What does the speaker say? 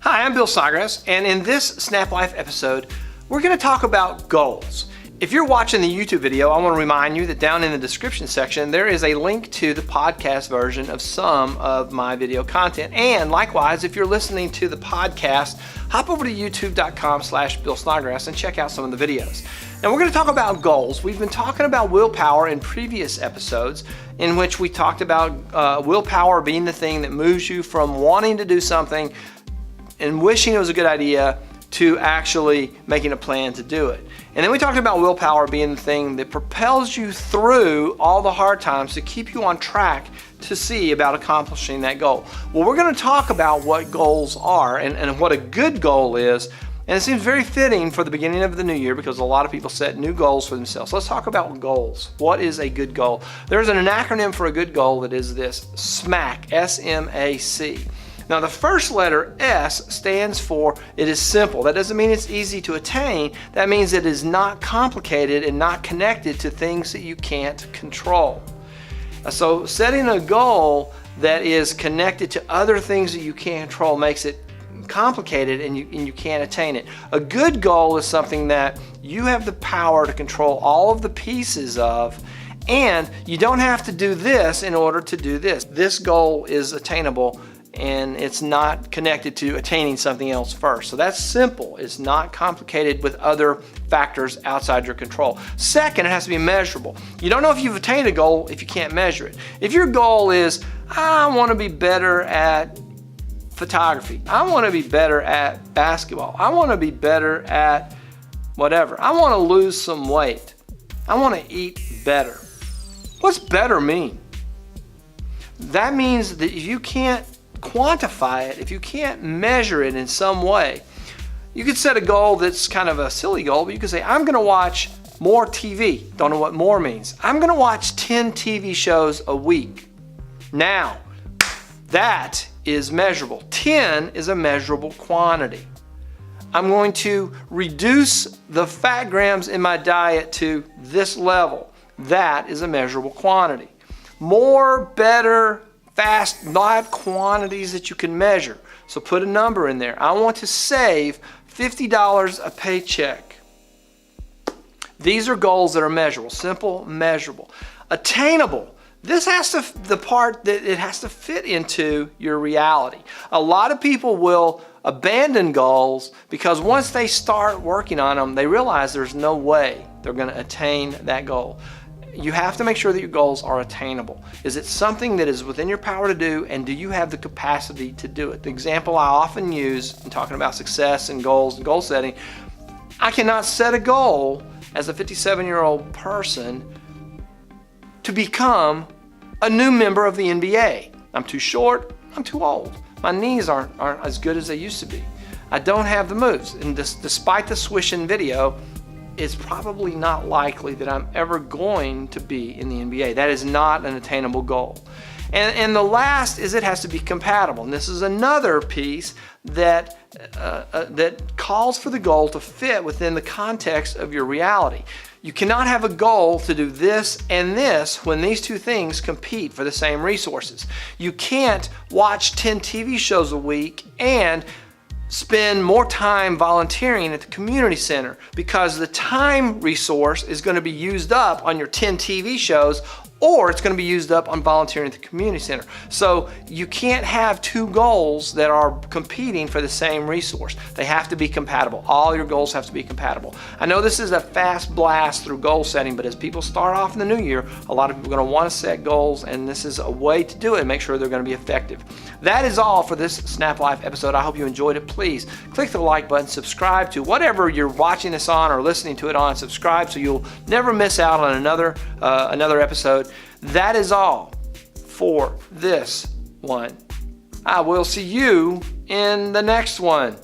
Hi, I'm Bill Snodgrass, and in this SNAPlife episode, we're going to talk about goals. If you're watching the YouTube video, I want to remind you that down in the description section, there is a link to the podcast version of some of my video content. And likewise, if you're listening to the podcast, hop over to youtube.com/Bill Snodgrass and check out some of the videos. Now we're going to talk about goals. We've been talking about willpower in previous episodes in which we talked about willpower being the thing that moves you from wanting to do something and wishing it was a good idea to actually making a plan to do it. And then we talked about willpower being the thing that propels you through all the hard times to keep you on track to see about accomplishing that goal. Well, we're going to talk about what goals are and what a good goal is. And it seems very fitting for the beginning of the new year because a lot of people set new goals for themselves. Let's talk about goals. What is a good goal? There's an acronym for a good goal that is this: SMAC, S-M-A-C. Now the first letter S stands for it is simple. That doesn't mean it's easy to attain. That means it is not complicated and not connected to things that you can't control. So setting a goal that is connected to other things that you can't control makes it complicated and you can't attain it. A good goal is something that you have the power to control all of the pieces of, and you don't have to do this in order to do this. This goal is attainable and it's not connected to attaining something else first. So that's simple. It's not complicated with other factors outside your control. Second, it has to be measurable. You don't know if you've attained a goal if you can't measure it. If your goal is, I want to be better at photography, I want to be better at basketball, I want to be better at whatever, I want to lose some weight, I want to eat better. What's better mean? That means that if you can't quantify it, if you can't measure it in some way, you could set a goal that's kind of a silly goal, but you could say, I'm going to watch more TV. Don't know what more means. I'm going to watch 10 TV shows a week. Now, that is measurable. 10 is a measurable quantity. I'm going to reduce the fat grams in my diet to this level. That is a measurable quantity. More, better, fast, not quantities that you can measure. So put a number in there. I want to save $50 a paycheck. These are goals that are measurable, simple, measurable. Attainable. This has to, the part that it has to fit into your reality. A lot of people will abandon goals because once they start working on them, they realize there's no way they're going to attain that goal. You have to make sure that your goals are attainable. Is it something that is within your power to do, and do you have the capacity to do it? The example I often use in talking about success and goals and goal setting, I cannot set a goal as a 57-year-old person to become a new member of the NBA. I'm too short, I'm too old. My knees aren't as good as they used to be. I don't have the moves, and despite the swishing video, it's probably not likely that I'm ever going to be in the NBA. That is not an attainable goal. And the last is it has to be compatible. And this is another piece that calls for the goal to fit within the context of your reality. You cannot have a goal to do this and this when these two things compete for the same resources. You can't watch 10 TV shows a week and spend more time volunteering at the community center because the time resource is going to be used up on your 10 TV shows, or it's going to be used up on volunteering at the community center. So you can't have two goals that are competing for the same resource. They have to be compatible. All your goals have to be compatible. I know this is a fast blast through goal setting, but as people start off in the new year, a lot of people are going to want to set goals, and this is a way to do it and make sure they're going to be effective. That is all for this SNAPlife episode. I hope you enjoyed it. Please click the like button, subscribe to whatever you're watching this on or listening to it on. Subscribe so you'll never miss out on another episode. That is all for this one. I will see you in the next one.